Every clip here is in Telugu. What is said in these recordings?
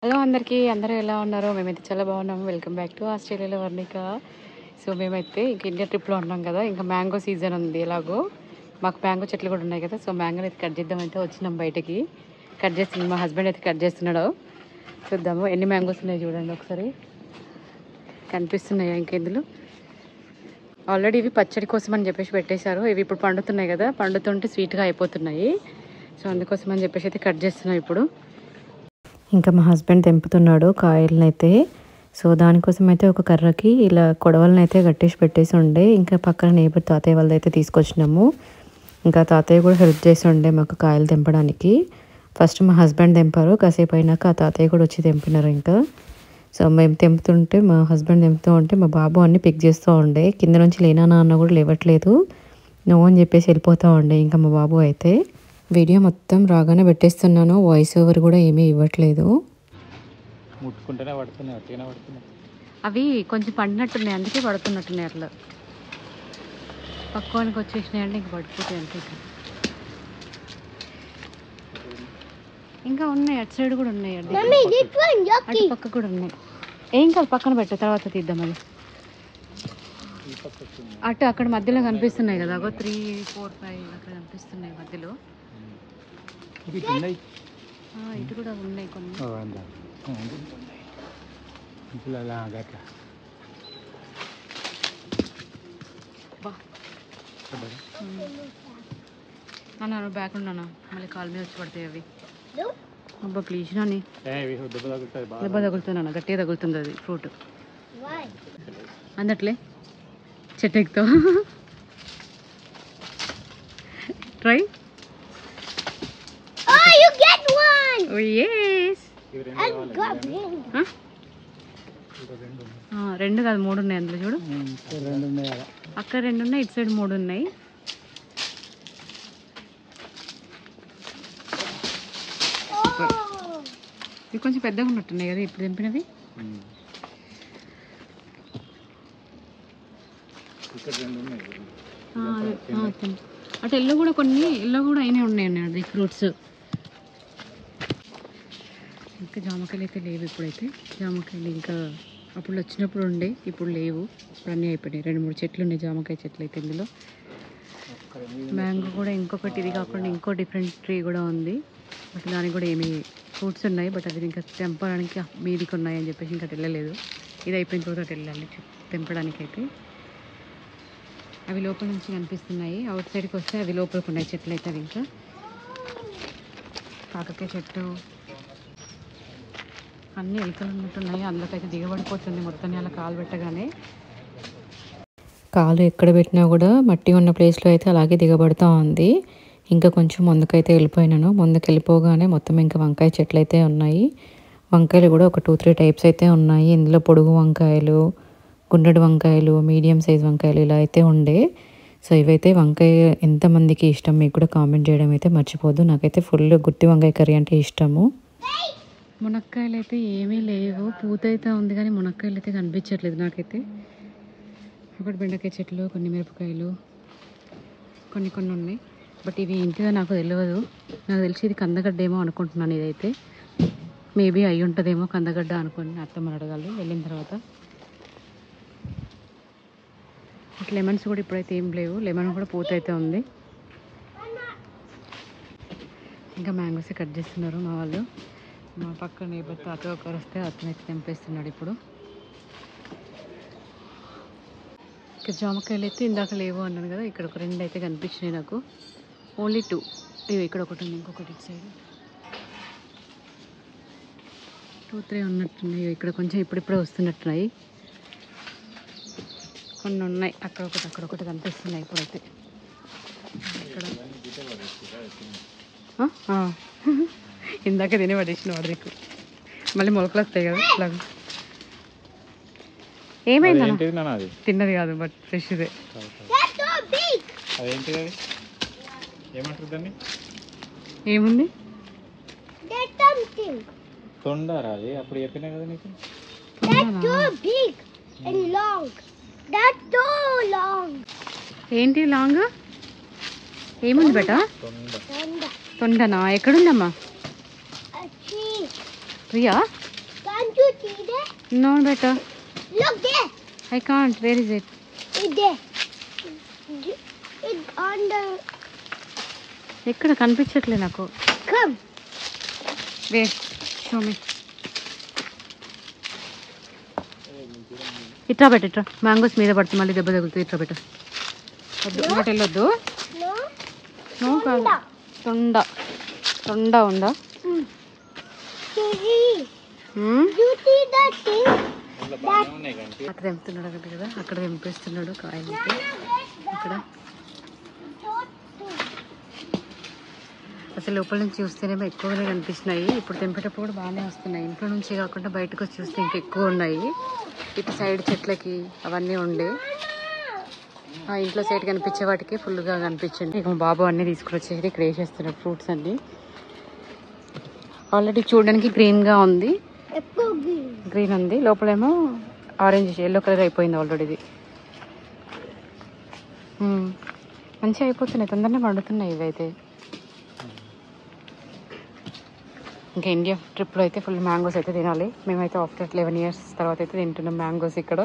హలో అందరికీ, అందరూ ఎలా ఉన్నారో? మేమైతే చాలా బాగున్నాము. వెల్కమ్ బ్యాక్ టు ఆస్ట్రేలియాలో వర్ణిక. సో మేమైతే ఇంక ఇండియా ట్రిప్లో ఉన్నాం కదా, ఇంకా మ్యాంగో సీజన్ ఉంది. ఎలాగో మాకు మ్యాంగో చెట్లు కూడా ఉన్నాయి కదా, సో మ్యాంగోని అయితే కట్ చేద్దామైతే వచ్చినాం బయటకి. కట్ చేస్తున్నాం, మా హస్బెండ్ అయితే కట్ చేస్తున్నాడు. చూద్దాము ఎన్ని మ్యాంగోస్ ఉన్నాయి చూడండి ఒకసారి. కనిపిస్తున్నాయా ఇంకెందులో? ఆల్రెడీ ఇవి పచ్చడి కోసం అని చెప్పేసి పెట్టేశారు. ఇవి ఇప్పుడు పండుతున్నాయి కదా, పండుతుంటే స్వీట్గా అయిపోతున్నాయి. సో అందుకోసం అని చెప్పేసి అయితే కట్ చేస్తున్నాం ఇప్పుడు. ఇంకా మా హస్బెండ్ తెంపుతున్నాడు కాయలను అయితే. సో దానికోసం అయితే ఒక కర్రకి ఇలా కొడవలను అయితే కట్టేసి పెట్టేసి ఉండే. ఇంకా పక్కన నేబర్ తాతయ్య వాళ్ళది అయితే తీసుకొచ్చినాము. ఇంకా తాతయ్య కూడా హెల్ప్ చేసి ఉండే మాకు కాయలు తెంపడానికి. ఫస్ట్ మా హస్బెండ్ తెంపారు, కాసేపు అయినాక ఆ తాతయ్య కూడా వచ్చి తెంపినారు. ఇంకా సో మేము తెంపుతుంటే, మా హస్బెండ్ తెంపుతూ ఉంటే మా బాబు అన్ని పిక్ చేస్తూ ఉండే. కింద నుంచి లేనా నాన్న కూడా లేవట్లేదు, నో అని చెప్పేసి వెళ్ళిపోతూ ఉండే. ఇంకా మా బాబు అయితే వీడియో మొత్తం రాగానే పెట్టేస్తున్నాను, వాయిస్ ఓవర్ కూడా ఏమీ ఇవ్వట్లేదు. అవి కొంచెం పడినట్టున్నాయి, అందుకే పడుతున్నట్టున్నాయి. అట్లా పక్వానికి వచ్చేసినాయి అంటే ఇంక పడిపోతాయి అంతే. ఇంకా ఉన్నాయి, అటు సైడ్ కూడా ఉన్నాయి, అటు పక్క కూడా ఉన్నాయి. ఏం కాదు, పక్కన పెట్ట, తర్వాత తీద్దాం. అది అటు అక్కడ మధ్యలో కనిపిస్తున్నాయి కదా, ఒక 3, 4, 5 అక్కడ కనిపిస్తున్నాయి మధ్యలో. ఇటు కూడా ఉన్నాయి కొన్ని. అన్నా బ్యాక్ ఉన్నానా, మళ్ళీ కాలు మీద వచ్చి పడతాయి అవి. అబ్బా ప్లీజ్ నాని, దెబ్బ తగులుతున్నా, గట్టిగా తగులుతుంది అది ఫ్రూట్. అందట్లే చెట్టు ఎక్కుతావు. ట్రై. Oh yes. రెండు కాదు, 3 ఉన్నాయి అందులో చూడు. అక్కడ 2 ఉన్నాయి, ఇటు సైడ్ 3 ఉన్నాయి. ఇవి కొంచెం పెద్దగా ఉన్నట్టున్నాయి కదా ఇప్పుడు తెంపినవి. అటు ఎల్లో కూడా కొన్ని, ఎల్లో కూడా అయినా ఉన్నాయండి అది ఫ్రూట్స్. ఇంకా జామకాయలు అయితే లేవు ఇప్పుడైతే. జామకాయలు ఇంకా అప్పుడు వచ్చినప్పుడు ఉండే, ఇప్పుడు లేవు, ఇప్పుడు అన్నీ అయిపోయినాయి. 2-3 చెట్లు ఉన్నాయి జామకాయ చెట్లు అయితే ఇందులో. మ్యాంగో కూడా ఇంకొకటి, ఇది కాకుండా ఇంకో డిఫరెంట్ ట్రీ కూడా ఉంది. బట్ దానికి కూడా ఏమి ఫ్రూట్స్ ఉన్నాయి, బట్ అది ఇంకా తెంపడానికి మీదికి ఉన్నాయని చెప్పేసి ఇంకా వెళ్ళలేదు. ఇది అయిపోయిన తర్వాత వెళ్ళాలి తెంపడానికి అయితే. అవి లోపల నుంచి కనిపిస్తున్నాయి, అవుట్ సైడ్కి వస్తే అవి లోపలికి ఉన్నాయి చెట్లు అయితే. అవి ఇంకా కాకరకాయ చెట్టు అన్నీ ఎలుకలు ఉన్నట్టున్నాయి, అందులోకైతే దిగబడిపోతుంది మొత్తం అలా కాలు పెట్టగానే. కాలు ఎక్కడ పెట్టినా కూడా మట్టి ఉన్న ప్లేస్లో అయితే అలాగే దిగబడుతూ ఉంది. ఇంకా కొంచెం ముందుకైతే వెళ్ళిపోయినాను. ముందుకు వెళ్ళిపోగానే మొత్తం ఇంకా వంకాయ చెట్లు అయితే ఉన్నాయి. వంకాయలు కూడా ఒక 2-3 టైప్స్ అయితే ఉన్నాయి. ఇందులో పొడుగు వంకాయలు, గుండ్రటి వంకాయలు, మీడియం సైజ్ వంకాయలు ఇలా అయితే ఉండే. సో ఇవైతే వంకాయ ఎంతమందికి ఇష్టం మీకు కూడా కామెంట్ చేయడం అయితే మర్చిపోద్దు. నాకైతే ఫుల్ గుత్తి వంకాయ కర్రీ అంటే ఇష్టము. మునక్కాయలు అయితే ఏమీ లేవు, పూత అయితే ఉంది కానీ మునక్కాయలు అయితే కనిపించట్లేదు నాకైతే. ఒకటి బెండకాయ చెట్లు, కొన్ని మిరపకాయలు, కొన్ని ఉన్నాయి. బట్ ఇవి ఇంటిగా నాకు తెలియదు. నాకు తెలిసి ఇది కందగడ్డ ఏమో అనుకుంటున్నాను. ఇదైతే మేబీ అయి ఉంటుందేమో కందగడ్డ అనుకోండి, అత్తమ్మని అడగాలి వెళ్ళిన తర్వాత. లెమన్స్ కూడా ఇప్పుడైతే ఏం లేవు, లెమన్ కూడా పూత అయితే ఉంది. ఇంకా మ్యాంగోస్ కట్ చేస్తున్నారు మా వాళ్ళు. మా పక్క నేబర్ తాత ఒకరు వస్తే అతనైతే తెంపేస్తున్నాడు ఇప్పుడు. ఇక్కడ జామకాయలు అయితే ఇందాక లేవు అన్నాను కదా, ఇక్కడ ఒక 2 అయితే కనిపించినాయి నాకు, ఓన్లీ 2. ఇవి ఇక్కడ ఒకటి ఉంది, ఇంకొకటి ఇటు సైడ్ 2-3 ఉన్నట్టున్నాయి. ఇక్కడ కొంచెం ఇప్పుడిప్పుడే వస్తున్నట్టున్నాయి. కొన్ని ఉన్నాయి, అక్కడ ఒకటి కనిపిస్తున్నాయి ఇప్పుడైతే. ఇక్కడ ఇందాక తిని పడేసిన వాడికి మళ్ళీ మొలకలు వస్తాయి కదా ఇట్లా. ఏమైంది? తిన్నది కాదు, బట్ ఫ్రెష్ ఇదే. ఏముంది? ఏంటి లాంగ్? ఏముంది బేటా? తొండనా? ఎక్కడుందమ్మా? Priya No, better. Look there. I can't. Where is it? It's there. It's on the. ఎక్కడ కనిపించట్లే నాకు. Come. Wait. Show me. ఇట్లా పెట్టు, ఇట్లా మ్యాంగోస్ మీద పడుతుంది, మళ్ళీ దెబ్బ తగులుతుంది. ఇట్లా పెట్టు. వద్దు, ఇంకోటి వెళ్ళొద్దు. No. నో కాదు, తొండ. తొండ ఉందా? You see that thing? అక్కడ తెంపుతున్నాడు కదా, అక్కడ తెంపేస్తున్నాడు కాయలు. అక్కడ అసలు లోపల నుంచి చూస్తేనేమో ఎక్కువగానే కనిపిస్తున్నాయి. ఇప్పుడు తెంపేటప్పుడు కూడా బాగానే వస్తున్నాయి. ఇంట్లో నుంచి కాకుండా బయటకు వచ్చి చూస్తే ఇంకా ఎక్కువ ఉన్నాయి. ఇటు సైడ్ చెట్లకి అవన్నీ ఉండే, ఆ ఇంట్లో సైడ్ కనిపించే వాటికి ఫుల్గా కనిపించండి. ఇక మా బాబు అన్నీ తీసుకురొచ్చేది ఇక్కడ వేసేస్తున్నాడు ఫ్రూట్స్ అన్నీ. ఆల్రెడీ చూడడానికి గ్రీన్గా ఉంది, గ్రీన్ ఉంది, లోపలేమో ఆరెంజ్ ఎల్లో కలర్ అయిపోయింది ఆల్రెడీ. ఇది మంచిగా అయిపోతున్నాయి, తొందరనే పండుతున్నాయి ఇవైతే. ఇంకా ఇండియా ట్రిప్లో అయితే ఫుల్ మ్యాంగోస్ అయితే తినాలి. మేమైతే ఆఫ్టర్ 11 years తర్వాత అయితే తింటున్నాం మ్యాంగోస్. ఇక్కడ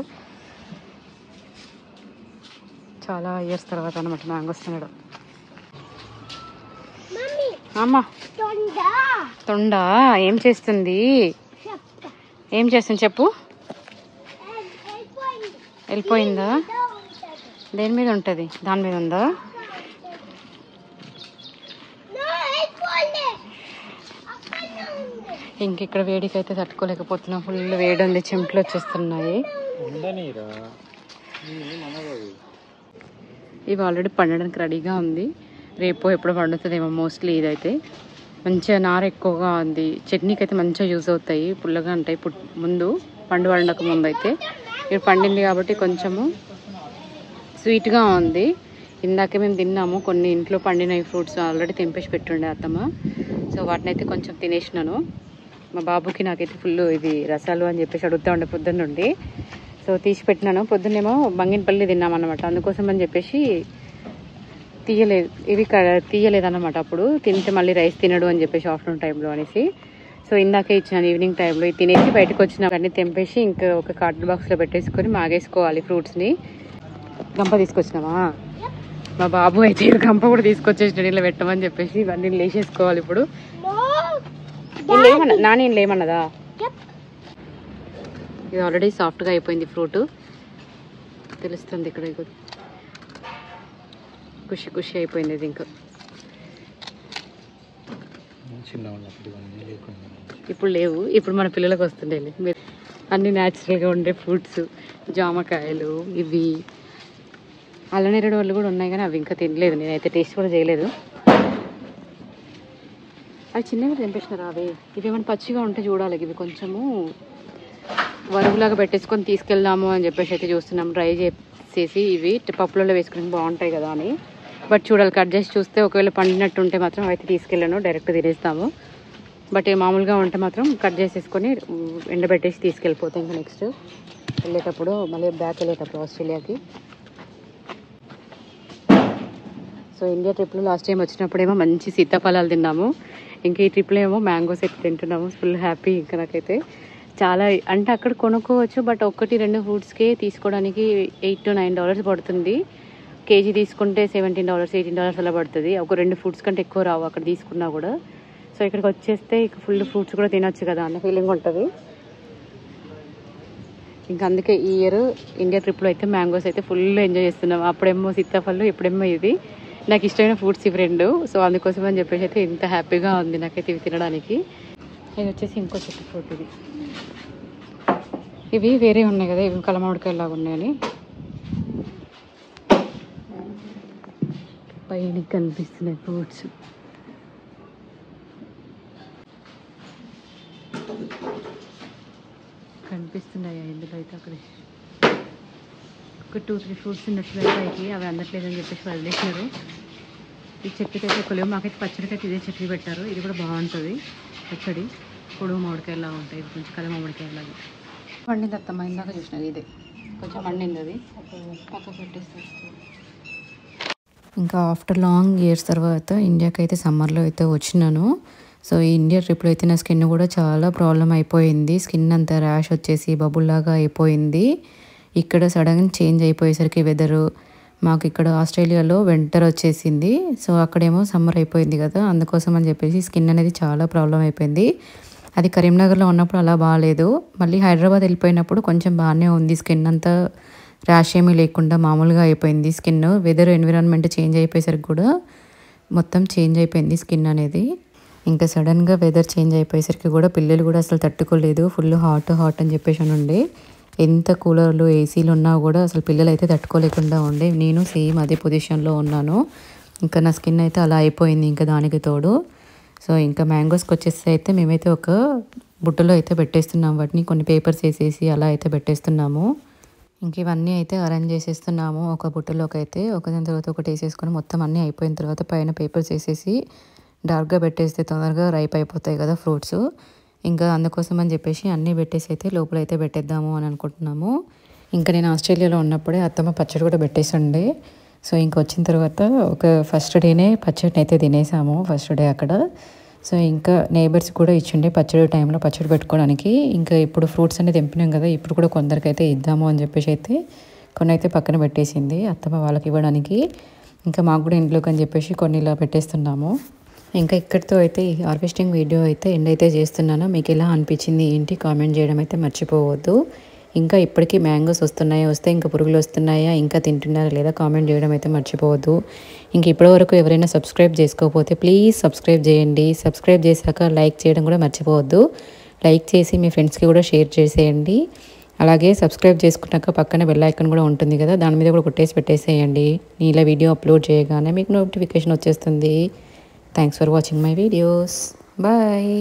చాలా ఇయర్స్ తర్వాత అనమాట మ్యాంగోస్ తినడం. అమ్మా తొండ ఏం చేస్తుంది? ఏం చేస్తుంది చెప్పు? వెళ్ళిపోయిందా? దేని మీద ఉంటుంది? దాని మీద ఉందా? ఇంక ఇక్కడ వేడికి అయితే తట్టుకోలేకపోతున్నాం, ఫుల్ వేడి ఉంది, చెమటలు వచ్చేస్తున్నాయి. ఇవి ఆల్రెడీ పండడానికి రెడీగా ఉంది, రేపు ఎప్పుడు పండుతుందేమో మోస్ట్లీ. ఇదైతే మంచిగా నార ఎక్కువగా ఉంది, చట్నీకి అయితే మంచిగా యూజ్ అవుతాయి, పుల్లగా ఉంటాయి. ముందు పండు పండక ముందు అయితే, ఇప్పుడు పండింది కాబట్టి కొంచెము స్వీట్గా ఉంది. ఇందాకే మేము తిన్నాము కొన్ని ఇంట్లో పండిన ఫ్రూట్స్ ఆల్రెడీ తెంపేసి పెట్టుండే అత్తమ్మ, సో వాటిని అయితే కొంచెం తినేసినాను. మా బాబుకి నాకైతే ఫుల్ ఇది రసాలు అని చెప్పేసి అడుగుతూ ఉండే పొద్దున్న నుండి, సో తీసి పెట్టినాను. పొద్దున్నేమో బంగినపల్లి తిన్నామన్నమాట, అందుకోసం అని చెప్పేసి తీయలేదన్నమాట. అప్పుడు తింటే మళ్ళీ రైస్ తినడు అని చెప్పేసి ఆఫ్టర్నూన్ టైంలో అనేసి, సో ఇందాకే ఇచ్చినాను ఈవినింగ్ టైంలో. ఇది తినేసి బయటకు వచ్చిన అన్నీ తెంపేసి ఇంకా ఒక కార్టూన్ బాక్స్లో పెట్టేసుకొని మాగేసుకోవాలి ఫ్రూట్స్ని. గంప తీసుకొచ్చినావా? మా బాబు అయితే గంప కూడా తీసుకొచ్చేసిన ఇలా పెట్టమని చెప్పేసి ఇవన్నీ లేచేసుకోవాలి ఇప్పుడు. నానేం లేమన్నదా? ఇది ఆల్రెడీ సాఫ్ట్గా అయిపోయింది ఫ్రూట్, తెలుస్తుంది ఇక్కడ. ఖుషి ఖుషి అయిపోయింది ఇది. ఇంకా ఇప్పుడు లేవు, ఇప్పుడు మన పిల్లలకు వస్తుండే అన్ని న్యాచురల్గా ఉండే ఫ్రూట్స్, జామకాయలు, ఇవి అల్లనేరేడు వాళ్ళు కూడా ఉన్నాయి కానీ అవి ఇంకా తినలేదు, నేనైతే టేస్ట్ కూడా చేయలేదు. అవి చిన్నవి తెంపేసినారు అవి. ఇవి ఏమైనా పచ్చిగా ఉంటే చూడాలి, ఇవి కొంచెము వరుగులాగా పెట్టేసుకొని తీసుకెళ్దాము అని చెప్పేసి అయితే చూస్తున్నాం. డ్రై చేసేసి ఇవి పప్పులలో వేసుకుని బాగుంటాయి కదా అని, బట్ చూడాలి కట్ చేసి చూస్తే. ఒకవేళ పండినట్టు ఉంటే మాత్రం అయితే తీసుకెళ్ళాను, డైరెక్ట్ తినేస్తాము. బట్ మామూలుగా ఉంటే మాత్రం కట్ చేసేసుకొని ఎండబెట్టేసి తీసుకెళ్ళిపోతాం. ఇంకా నెక్స్ట్ వెళ్ళేటప్పుడు మళ్ళీ బ్యాక్ వెళ్ళేటప్పుడు ఆస్ట్రేలియాకి. సో ఇండియా ట్రిప్లో లాస్ట్ టైం వచ్చినప్పుడేమో మంచి సీతాఫలాలు తిన్నాము, ఇంకా ఈ ట్రిప్లో ఏమో మ్యాంగోస్ అయితే తింటున్నాము. ఫుల్ హ్యాపీ ఇంకా నాకైతే. చాలా అంటే అక్కడ కొనుక్కోవచ్చు, బట్ 1-2 ఫ్రూట్స్కే తీసుకోవడానికి $8 to $9 పడుతుంది. కేజీ తీసుకుంటే $17, $18 అలా పడుతుంది. ఒక 2 ఫ్రూట్స్ కంటే ఎక్కువ రావు అక్కడ తీసుకున్నా కూడా. సో ఇక్కడికి వచ్చేస్తే ఇక ఫుల్ ఫ్రూట్స్ కూడా తినొచ్చు కదా అన్న ఫీలింగ్ ఉంటుంది. ఇంకా అందుకే ఈ ఇయర్ ఇండియా ట్రిప్లో అయితే మ్యాంగోస్ అయితే ఫుల్ ఎంజాయ్ చేస్తున్నాం. అప్పుడేమో సీతాఫలం, ఇప్పుడేమో ఇది. నాకు ఇష్టమైన ఫ్రూట్స్ ఇవి 2, సో అందుకోసం అని చెప్పేసి అయితే ఇంత హ్యాపీగా ఉంది నాకైతే ఇవి తినడానికి. ఇది వచ్చేసి ఇంకో చెట్టు ఫ్రూట్. ఇవి వేరే ఉన్నాయి కదా, ఇవి కలమామిడికాయలాగా ఉన్నాయని పైన కనిపిస్తున్నాయి ఫ్రూట్స్. కనిపిస్తున్నాయి ఇందులో అయితే. అక్కడ ఒక 2-3 ఫ్రూట్స్ ఉన్నట్టు పైకి, అవి అందట్లేదని చెప్పేసి వదిలేసినారు. ఈ చెట్టుకి అయితే కొలేవు, మాకైతే పచ్చడికి అయితే ఇదే చట్నీ పెట్టారు. ఇది కూడా బాగుంటుంది పచ్చడి, పొడుగు మామిడికాయలాగా ఉంటాయి, ఇది కొంచెం కల మామిడికాయలాగా. పండింది అత్తమ్మ, ఇందాక చూసినది ఇదే కొంచెం పండింది, అది పక్కకు పెట్టేస్తారు. ఇంకా ఆఫ్టర్ లాంగ్ ఇయర్స్ తర్వాత ఇండియాకి అయితే సమ్మర్లో అయితే వచ్చినాను. సో ఈ ఇండియా ట్రిప్లో అయితే నా స్కిన్ కూడా చాలా ప్రాబ్లం అయిపోయింది. స్కిన్ అంతా ర్యాష్ వచ్చేసి బబుల్లాగా అయిపోయింది. ఇక్కడ సడన్గా చేంజ్ అయిపోయేసరికి వెదరు మాకు ఇక్కడ ఆస్ట్రేలియాలో వింటర్ వచ్చేసింది. సో అక్కడేమో సమ్మర్ అయిపోయింది కదా, అందుకోసం అని చెప్పేసి స్కిన్ అనేది చాలా ప్రాబ్లం అయిపోయింది. అది కరీంనగర్లో ఉన్నప్పుడు అలా బాగాలేదు. మళ్ళీ హైదరాబాద్ వెళ్ళిపోయినప్పుడు కొంచెం బాగానే ఉంది. స్కిన్ అంతా ర్యాష్ ఏమీ లేకుండా మామూలుగా అయిపోయింది స్కిన్. వెదర్ ఎన్విరాన్మెంట్ చేంజ్ అయిపోయేసరికి కూడా మొత్తం చేంజ్ అయిపోయింది స్కిన్ అనేది. ఇంకా సడన్గా వెదర్ చేంజ్ అయిపోయేసరికి కూడా పిల్లలు కూడా అసలు తట్టుకోలేదు. ఫుల్ హాట్ అని చెప్పేసి అని ఉండే. ఎంత కూలర్లు ఏసీలు ఉన్నా కూడా అసలు పిల్లలు అయితే తట్టుకోలేకుండా ఉండే. నేను సేమ్ అదే పొజిషన్లో ఉన్నాను. ఇంకా నా స్కిన్ అయితే అలా అయిపోయింది ఇంకా దానికి తోడు. సో ఇంకా మ్యాంగోస్కి వచ్చేసి అయితే మేమైతే ఒక బుట్టలో అయితే పెట్టేస్తున్నాం. వాటిని కొన్ని పేపర్స్ వేసేసి అలా అయితే పెట్టేస్తున్నాము. ఇంక ఇవన్నీ అయితే అరేంజ్ చేసేస్తున్నాము ఒక బుట్టలోకి అయితే. ఒకదాని తర్వాత ఒకటి వేసేసుకొని మొత్తం అన్నీ అయిపోయిన తర్వాత పైన పేపర్స్ వేసేసి డార్క్గా పెట్టేస్తే తొందరగా రైప్ అయిపోతాయి కదా ఫ్రూట్స్. ఇంకా అందుకోసం అని చెప్పేసి అన్నీ పెట్టేసి అయితే లోపల అయితే పెట్టేద్దాము అని అనుకుంటున్నాము. ఇంకా నేను ఆస్ట్రేలియాలో ఉన్నప్పుడే అత్తమ్మ పచ్చడి కూడా పెట్టేసిండే. సో ఇంకా వచ్చిన తర్వాత ఒక ఫస్ట్ డేనే పచ్చడిని అయితే తినేసాము ఫస్ట్ డే అక్కడ. సో ఇంకా నేబర్స్ కూడా ఇచ్చిండే పచ్చడి టైంలో పచ్చడి పెట్టుకోవడానికి. ఇంకా ఇప్పుడు ఫ్రూట్స్ అన్ని తెంపినాం కదా, ఇప్పుడు కూడా కొందరికైతే ఇద్దాము అని చెప్పేసి అయితే కొన్ని అయితే పక్కన పెట్టేసింది అత్తమ్మ వాళ్ళకి ఇవ్వడానికి. ఇంకా మాకు కూడా ఇంట్లోకి అని చెప్పేసి కొన్ని ఇలా పెట్టేస్తున్నాము. ఇంకా ఇక్కడితో అయితే ఈ హార్వెస్టింగ్ వీడియో అయితే ఎండ్ అయితే చేస్తున్నాను. మీకు ఎలా అనిపించింది ఏంటి కామెంట్ చేయడం అయితే మర్చిపోవద్దు. ఇంకా ఇప్పటికీ మ్యాంగోస్ వస్తే ఇంకా పురుగులు వస్తున్నాయా, ఇంకా తింటున్నారా లేదా కామెంట్ చేయడం అయితే మర్చిపోవద్దు. ఇంక ఇప్పటివరకు ఎవరైనా సబ్స్క్రైబ్ చేసుకోకపోతే ప్లీజ్ సబ్స్క్రైబ్ చేయండి. సబ్స్క్రైబ్ చేశాక లైక్ చేయడం కూడా మర్చిపోవద్దు. లైక్ చేసి మీ ఫ్రెండ్స్కి కూడా షేర్ చేసేయండి. అలాగే సబ్స్క్రైబ్ చేసుకున్నాక పక్కన బెల్ ఐకాన్ కూడా ఉంటుంది కదా, దాని మీద కూడా కొట్టేసి పెట్టేసేయండి. నేను ఇలా వీడియో అప్లోడ్ చేయగానే మీకు నోటిఫికేషన్ వచ్చేస్తుంది. Thanks for watching my videos. Bye.